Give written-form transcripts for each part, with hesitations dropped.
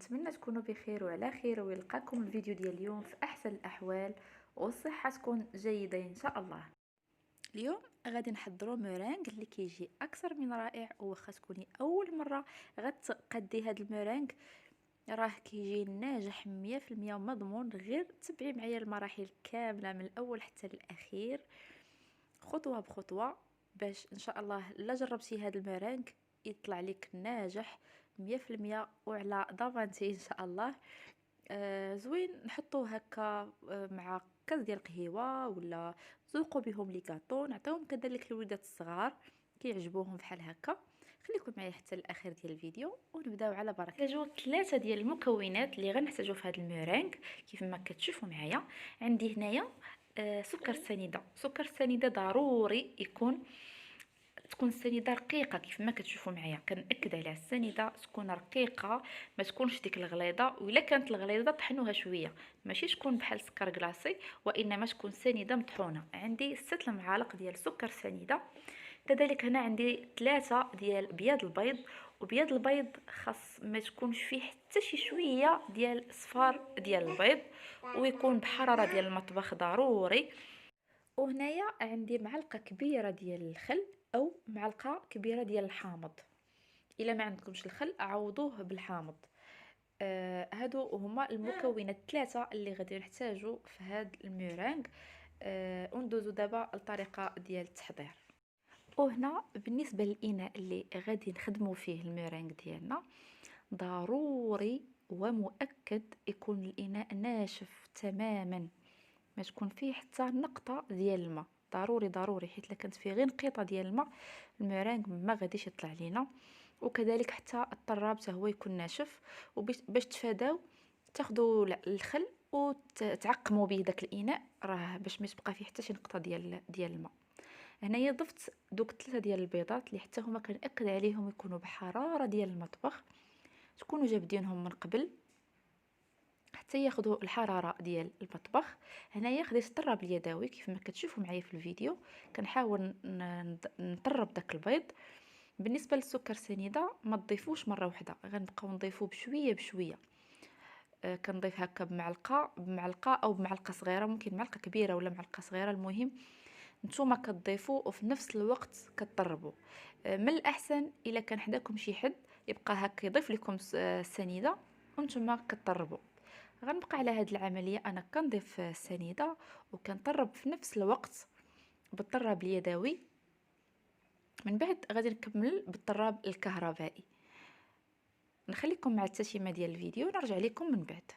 نتمنى تكونوا بخير وعلى خير، ويلقاكم الفيديو ديال اليوم في احسن الاحوال والصحه تكون جيده ان شاء الله. اليوم غادي نحضروا مورينغ اللي كيجي اكثر من رائع، وواخا تكوني اول مره غتقدي هذا المورينغ راه كيجي ناجح 100% ومضمون. غير تبعي معايا المراحل كامله من الاول حتى الاخير خطوه بخطوه باش ان شاء الله لا جربتي هذا المورينغ يطلع لك ناجح 100% وعلى ضمانتي ان شاء الله. زوين نحطوه هكا مع كاس ديال القهيوه، ولا ذوقوا بهم لي كاطو، نعطيهم كذلك الوليدات الصغار كيعجبوهم بحال هكا. خليكم معايا حتى الاخير ديال الفيديو ونبداو على بركه. نحتاجو 3 ديال المكونات اللي غنحتاجو في هذا المورينغ كيف ما كتشوفوا معايا. عندي هنايا سكر السنيده. سكر السنيده ضروري تكون السنيده رقيقه كيف ما كتشوفوا معايا. كنأكد على السنيده تكون رقيقه، ما تكونش ديك الغليظه، وإلا كانت الغليظه طحنوها شويه، ماشي تكون بحال سكر كلاصي، وانما تكون سنيده مطحونه. عندي 6 المعالق ديال سكر سنيده. كذلك هنا عندي 3 ديال بياض البيض، وبياض البيض خاص ما تكونش فيه حتى شي شويه ديال صفار ديال البيض، ويكون بحراره ديال المطبخ ضروري. وهنايا عندي معلقه كبيره ديال الخل او معلقه كبيره ديال الحامض. الا ما عندكمش الخل عوضوه بالحامض. هادو هما المكونات 3 اللي غادي نحتاجو في هاد المورينغ. وندوزو دابا الطريقه ديال التحضير. وهنا بالنسبه للاناء اللي غادي نخدمو فيه المورينغ ديالنا ضروري ومؤكد يكون الاناء ناشف تماما، ما تكون فيه حتى نقطه ديال الماء. ضروري ضروري، حيت الا كانت فيه غير نقيطه ديال الماء المورينغ ما غاديش يطلع لينا. وكذلك حتى الطراب حتى هو يكون ناشف. وباش تفاداو تاخذوا الخل وتعقموا به داك الاناء، راه باش ما تبقى فيه حتى شي نقطه ديال الماء. هنايا ضفت دوك 3 ديال البيضات اللي حتى هما كنأكد عليهم يكونوا بحراره ديال المطبخ، تكونوا جابدينهم من قبل حتى ياخذوا الحراره ديال المطبخ. هنايا خديت الطراب اليدوي كيف ما كتشوفوا معايا في الفيديو، كنحاول نطرب داك البيض. بالنسبه للسكر السنيده ما تضيفوش مره واحده، غنبقاو نضيفوه بشويه بشويه. كنضيف هكا بمعلقه او بمعلقه صغيره، ممكن معلقه كبيره ولا معلقه صغيره، المهم نتوما كتضيفوا وفي نفس الوقت كتطربوا. من الاحسن الا كان حداكم شي حد يبقى هكا يضيف لكم السنيده وانتم كتطربوا. غنبقى على هذه العمليه، انا كنضيف السنيده وكنطرب في نفس الوقت بالطراب اليدوي. من بعد غادي نكمل بالطراب الكهربائي. نخليكم مع التتمه ديال الفيديو ونرجع لكم من بعد.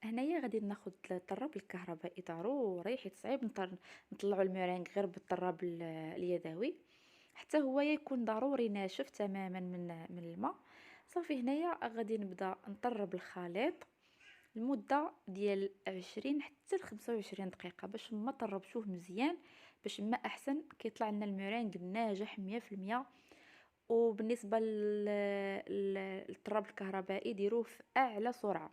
هنايا غادي ناخذ الطراب الكهربائي ضروري، حيت صعيب نطلعوا الميرينغ غير بالطراب اليدوي، حتى هو يكون ضروري ناشف تماما من الماء. صافي هنايا غادي نبدا نطرب الخليط لمده ديال 20 حتى ل 25 دقيقه باش ما طربتوه مزيان، باش ما احسن كيطلع لنا الميرينغ ناجح 100%. وبالنسبه للطراب الكهربائي ديروه في اعلى سرعه،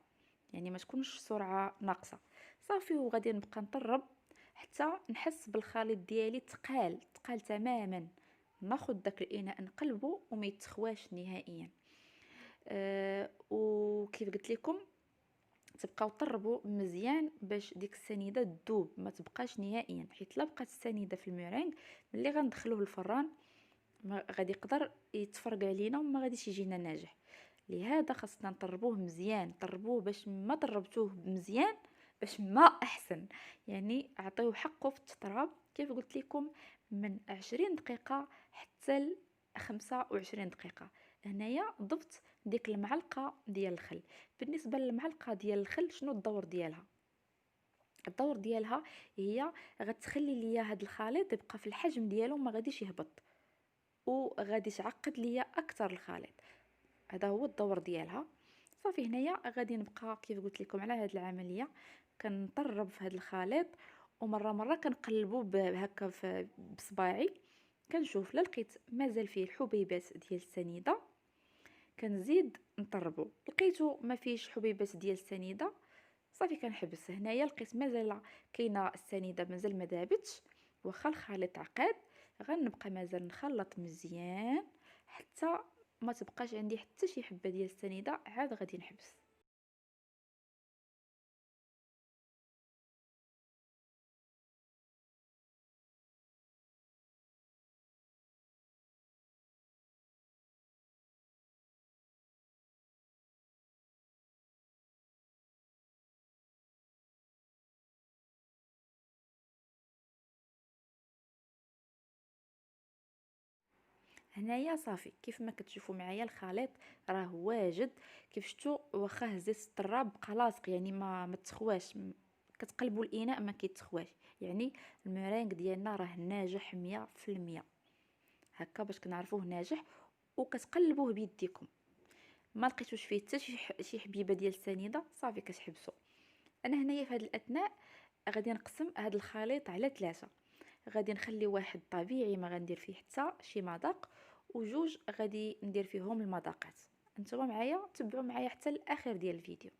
يعني ما تكونش سرعه ناقصه. صافي وغادي نبقى نطرب حتى نحس بالخليط ديالي تقال تماما. ناخذ داك الاناء نقلبه وما يتخواش نهائيا. وكيف قلت لكم تبقاو طربوا مزيان باش ديك السنيده تذوب ما تبقاش نهائيا، حيت لا بقات السنيده في الميرينغ ملي غندخلوه للفران ما غادي يقدر يتفرق علينا وما غاديش يجينا ناجح. لهذا خاصنا نطربوه مزيان، طربوه باش ما طربتوه مزيان باش ما احسن. يعني اعطيوه حقه في التطراب كيف قلت لكم من 20 دقيقه حتى ل 25 دقيقه. هنايا ضفت ديك المعلقه ديال الخل. بالنسبه للمعلقه ديال الخل شنو الدور ديالها؟ الدور ديالها هي غتخلي ليا هذا الخليط يبقى في الحجم ديالو، ما غاديش يهبط وغادي تعقد ليا اكثر الخليط. هذا هو الدور ديالها. صافي هنايا غادي نبقى كيف قلت لكم على هذه العمليه كنطرب في هذا الخليط، ومره كنقلبو هكا بصباعي، كنشوف لا لقيت مازال فيه الحبيبات ديال السنيده كنزيد نطربو. لقيتو ما فيش حبيبات ديال السنيده صافي كنحبس. هنايا لقيت مازال كاينه السنيده مازال ما دابتش، واخا الخليط عقاد، غنبقى مازال نخلط مزيان حتى ما تبقاش عندي حتى شي حبه ديال السنيده، عاد غادي نحبس. هنايا صافي كيف ما كتشوفوا معايا الخليط راه واجد. كيف شفتوا واخا هزيت الطراب بقى لاصق، يعني ما تسخواش. كتقلبوا الاناء ما كيتسخواش، يعني المرينغ ديالنا راه ناجح 100%. هكا باش كنعرفوه ناجح. وكتقلبوه بيديكم، ما لقيتوش فيه حتى شي حبيبه ديال السنيده صافي كتحبسوا. انا هنايا في هذه الاثناء غادي نقسم هذا الخليط على 3. غادي نخلي واحد طبيعي ما غندير فيه حتى شي مذاق، وجوج غادي ندير فيهم المذاقات. انتما معايا تبعوا معايا حتى الاخر ديال الفيديو.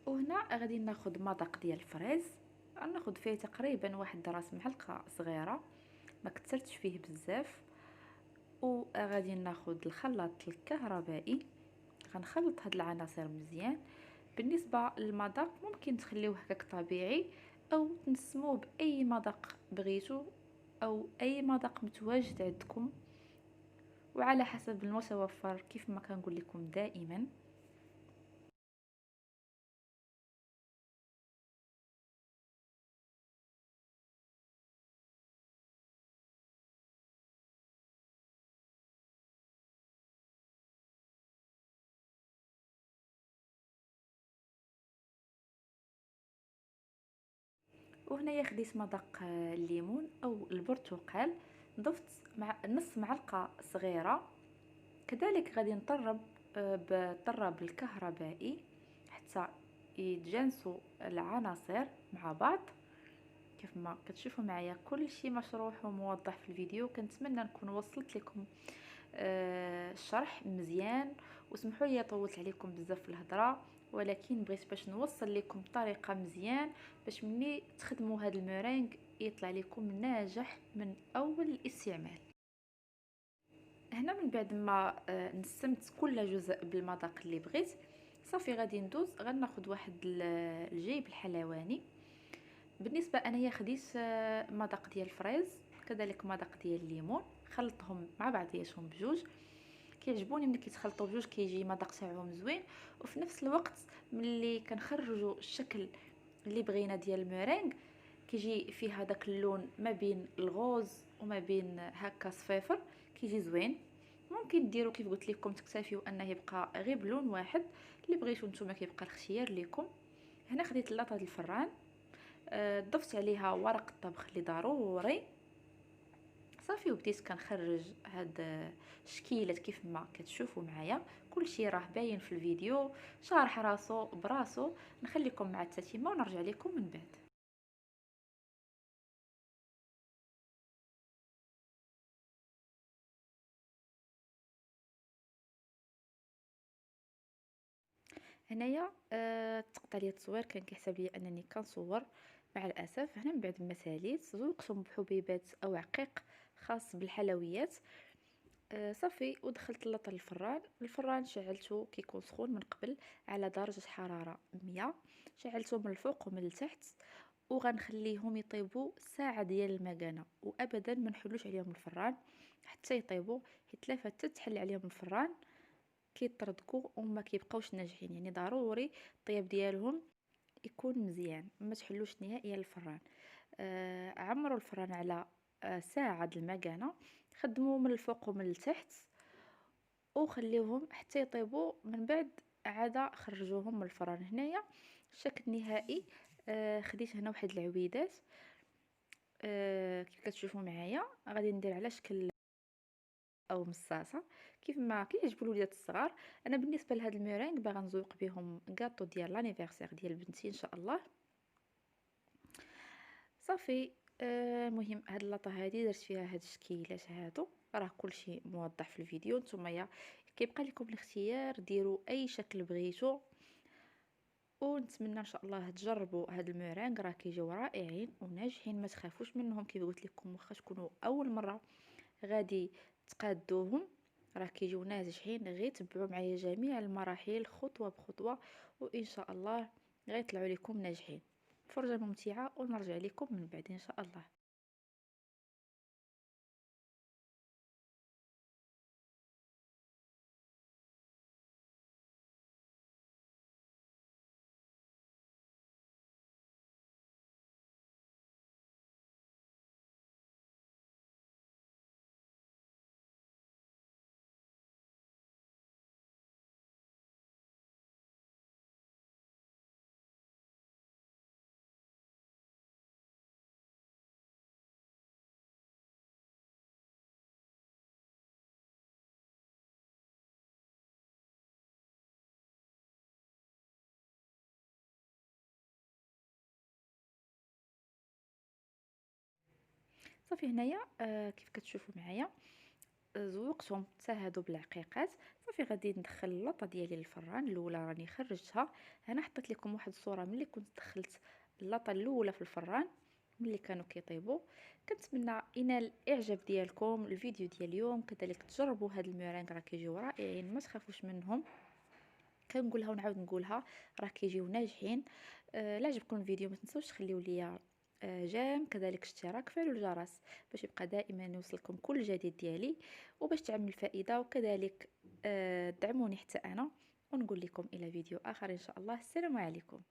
وهنا غادي ناخذ مذاق ديال الفريز، ناخذ فيه تقريبا واحد راس معلقه صغيره، ما كثرتش فيه بزاف. وغادي ناخذ الخلاط الكهربائي، غنخلط هاد العناصر مزيان. بالنسبه للمذاق ممكن تخليوه هكاك طبيعي، او تنسموه باي مذاق بغيتو، او اي مذاق متواجد عندكم، وعلى حسب المتوفر كيف ما كنقول لكم دائما. وهنايا خديت مذاق الليمون او البرتقال، ضفت مع نص معلقه صغيره. كذلك غادي نطرب بالطراب الكهربائي حتى يتجانسوا العناصر مع بعض. كيف ما كتشوفوا معايا كل شيء مشروح وموضح في الفيديو. كنتمنى نكون وصلت لكم الشرح مزيان، وسمحوا لي طولت عليكم بزاف في الهضره، ولكن بغيت باش نوصل لكم بطريقه مزيان باش ملي تخدموا هذا المورينغ يطلع لكم ناجح من اول الاستعمال. هنا من بعد ما نسمت كل جزء بالمذاق اللي بغيت، صافي غادي ندوز غناخذ واحد الجيب الحلواني. بالنسبه انايا خديت مذاق ديال الفريز، كذلك مذاق ديال الليمون، خلطهم مع بعضياتهم بجوج. كيعجبوني ملي كيتخلطوا بجوج كيجي مذاق تاعهم زوين، وفي نفس الوقت ملي كنخرجوا الشكل اللي بغينا ديال المورينغ كيجي فيه هذاك اللون ما بين الغوز وما بين هكا صفيفر، كيجي زوين. ممكن ديروا كيف قلت لكم تكتفيوا انه يبقى غير بلون واحد، اللي بغيتو نتوما كيبقى الاختيار لكم. هنا خديت لاطه الفران، ضفت عليها ورق الطبخ اللي ضروري صافي، وبديت كنخرج هاد الشكيلات كيف ما كتشوفوا معايا. كلشي راه باين في الفيديو، شارح راسو براسو. نخليكم مع التتمه ونرجع لكم من بعد. هنايا تقطع لي التصوير، كان كيحسب لي انني كنصور. مع الاسف هنا من بعد ما ساليت زوقتهم بحبيبات او عقيق خاص بالحلويات. صافي ودخلت اللاطه للفران. الفران شعلته كيكون سخون من قبل على درجه حراره 100، شعلته من الفوق ومن التحت، وغنخليهم يطيبوا ساعه ديال المكانه. وابدا ما نحلوش عليهم الفران حتى يطيبوا، حيت لا فاتت تحل عليهم الفران كيطردقوا وما كيبقاوش ناجحين. يعني ضروري الطياب ديالهم يكون مزيان، ما تحلوش نهائيا الفران. عمروا الفران على ساعه د المكانه، خدموا من الفوق ومن التحت، وخليوهم حتى يطيبوا. من بعد عاد خرجوهم من الفران. هنايا الشكل النهائي. خديت هنا واحد العويدات، كيف كتشوفوا معايا غادي ندير على شكل او مصاصه كيف ما كيعجبوا الوليدات الصغار. انا بالنسبه لهاد الميرينغ باغا نزوق بهم كاطو ديال لانيفرسير ديال بنتي ان شاء الله. صافي. المهم هاد اللاطه هادي درت فيها هاد الشكيلات هادو، راه كلشي موضح في الفيديو. نتوما كيبقى لكم الاختيار، ديروا اي شكل بغيتو. ونتمنى ان شاء الله تجربوا هاد الميرينغ، راه كيجيو رائعين وناجحين، ما تخافوش منهم. كيف قلت لكم واخا تكونوا اول مره غادي تقادوهم، راه كيجيو ناجحين. غير تبعوا معايا جميع المراحل خطوه بخطوه وان شاء الله غيطلعوا لكم ناجحين. فرجه ممتعه ونرجع لكم من بعد ان شاء الله. صافي هنايا كيف كتشوفوا معايا زوقتهم حتى هادو بالعقيقات. صافي غادي ندخل اللاطه ديالي للفران. الاولى راني خرجتها، هنا حطيت لكم واحد الصوره ملي كنت دخلت اللاطه الاولى في الفران ملي كانوا كيطيبوا. كنتمنى ينال الاعجاب ديالكم الفيديو ديال اليوم، كذلك تجربوا هاد الميرينغ راه كيجيو رائعين، ما تخافوش منهم. كنقولها ونعاود نقولها، راه كيجيو ناجحين. لا عجبكم الفيديو ما تنسوش تخليو ليا جيم، كذلك اشتراك، فعلوا الجرس باش يبقى دائما يوصلكم كل جديد ديالي وباش تعمل الفائده. وكذلك دعموني حتى انا، ونقول لكم الى فيديو اخر ان شاء الله. السلام عليكم.